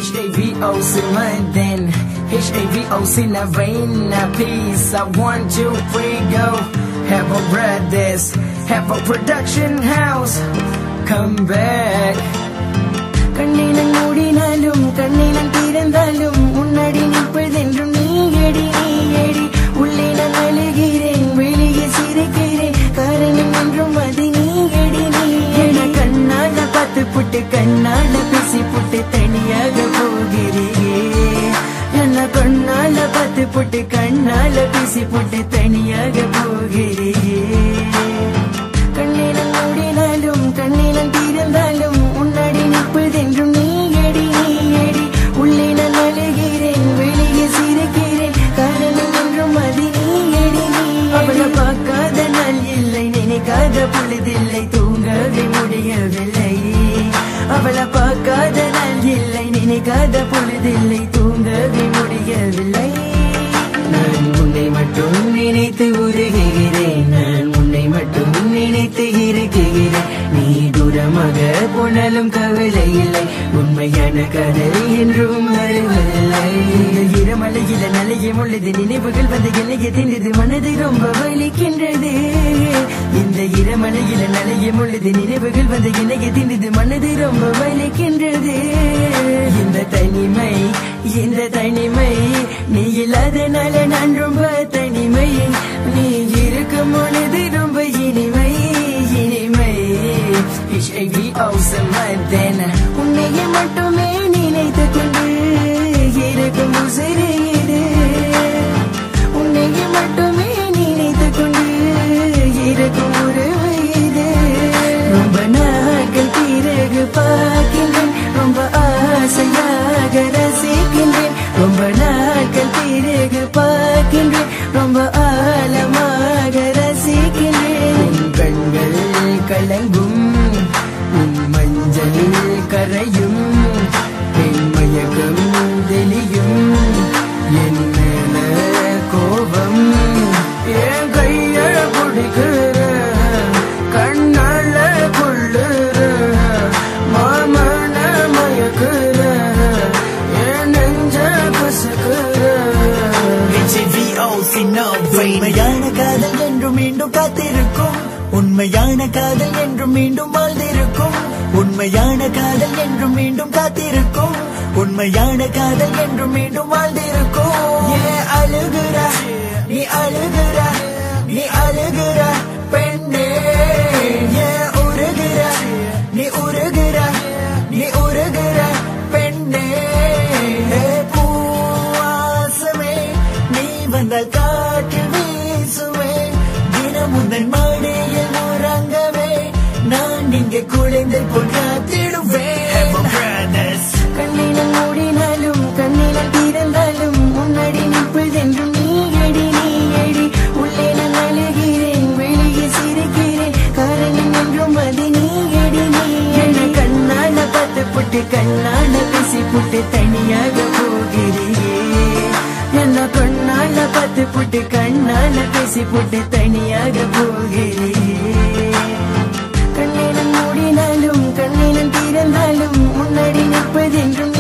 HAVO's in London, HAVO's in Havana. Peace, I 1, 2, 3, go. Have a brothers, have a production house. Come back. கண்ணினம் மூடினாலும் கண்ணினம் திறந்தாலும் முன்னாடி நிற்பதென்றும் நீயடி நீயடி. உள்ளே நான் அழுகிறேன், வெளியே சிரிக்கிறேன், காரணம் என்றும் அது நீயடி நீயடி. கண்ணால பார்த்து புட்டு கண்ணால பேசி புட்டு தனியாக போகிறீங்க. என்ன கண்ணால பார்த்து புட்டு கண்ணால பேசி புட்டு தனியாக போகிறீங்க. கண்ணினம் மூடினாலும் கண்ணினம் திறந்தாலும் முன்னாடி நிற்பதென்றும் நீயடி நீயடி. உள்ளே நான் அழுகிறேன், வெளியே சிரிக்கிறேன், காரணம் என்றும் அது நீயடி நீ. அவளை பார்க்காத நாள் இல்லை, நினைக்காத பொழுதில்லை, தூங்கவே முடியவில்லை. அவளை பார்க்காத நாள் இல்லை, நினைக்காத பொழுதில்லை, தூங்கவே முடியவில்லை. நான் உன்னை மட்டும் நினைத்து உருகுகிறேன், நான் உன்னை மட்டும் நினைத்து இருக்கிறேன். நீ தூரமாக போனாலும் கவலை இல்லை, உண்மையான கதை என்றும் வருவதில்லை. இரமலையில நலையும் உள்ளது, நினைவுகள் வந்து என்னைய தின்றது, மனது ரொம்ப வலிக்கின்றது. இந்த இரமலையில நலையும் உள்ளது, நினைவுகள் வந்து என்னைய தின்றது, மனது ரொம்ப வலிக்கின்றது. இந்த தனிமை இந்த தனிமை நீ இல்லாதனால நான் ரொம்ப தனிமை. நீ இருக்கும் பொழுது ரொம்ப இனிமை இனிமை. HAVO's in London, உன்னையே மட்டுமே நினைத்து கொண்டு இருக்கும் உசிறு இது. உன்னையே மட்டுமே நினைத்து கொண்டு இருக்கும் உறவு இது. ரொம்ப நாட்கள் பிறகு பார்க்கின்றேன், ரொம்ப ஆசையாக ரசிக்கின்றேன். ரொம்ப நாட்கள் பிறகு பார்க்கின்றேன், ரொம்ப ஆழமாக ரசிக்கின்றேன். உன் கண்கள் கலங்கும், உன் மஞ்சள் கரையும், என் மயக்கம் தெளியும், என் மேல கோபம். என் கைய பிடிக்கிற, கண்ணால கொள்ளுற, மாமன மயக்குற, என் நெஞ்ச கசக்குற. உண்மையான காதல் என்றும் மீண்டும் காத்திருக்கும், உண்மையான காதல் என்றும் மீண்டும் வாழ்ந்திருக்கும். உண்மையான காதல் என்றும் மீண்டும் காத்திருக்கும், உண்மையான காதல் என்றும் மீண்டும் வாழ்ந்திருக்கும். ஏன் அழுகுற நீ அழுகுற நீ அழுகுற பெண்ணே? ஏன் உருகுற நீ உருகுற நீ உருகுற பெண்ணே? பூவாசமே நீ வந்த காற்றில் வீசுவே, தினம் உந்தன் மாடியில் உறங்கவே நான் இங்கே குழைந்து கொண்டாத்திடுவேன். கண்ணினம் மூடினாலும் கண்ணினம் திறந்தாலும் முன்னாடி நிற்பதென்றும் நீயடி நீயடி. உள்ளே நான் அழுகிறேன், வெளியே சிரிக்கிறேன், காரணம் என்றும் அது நீயடி நீயடி. கண்ணால பார்த்து புட்டு கண்ணால பேசி புட்டு தனியாக போகிறீங்க. என்ன கண்ணால பார்த்து புட்டு கண்ணால பேசி புட்டு தனியாக போகிறீங்க. கண்ணினம் மூடினாலும் கண்ணினம் திறந்தாலும் முன்னாடி நிற்பதென்றும்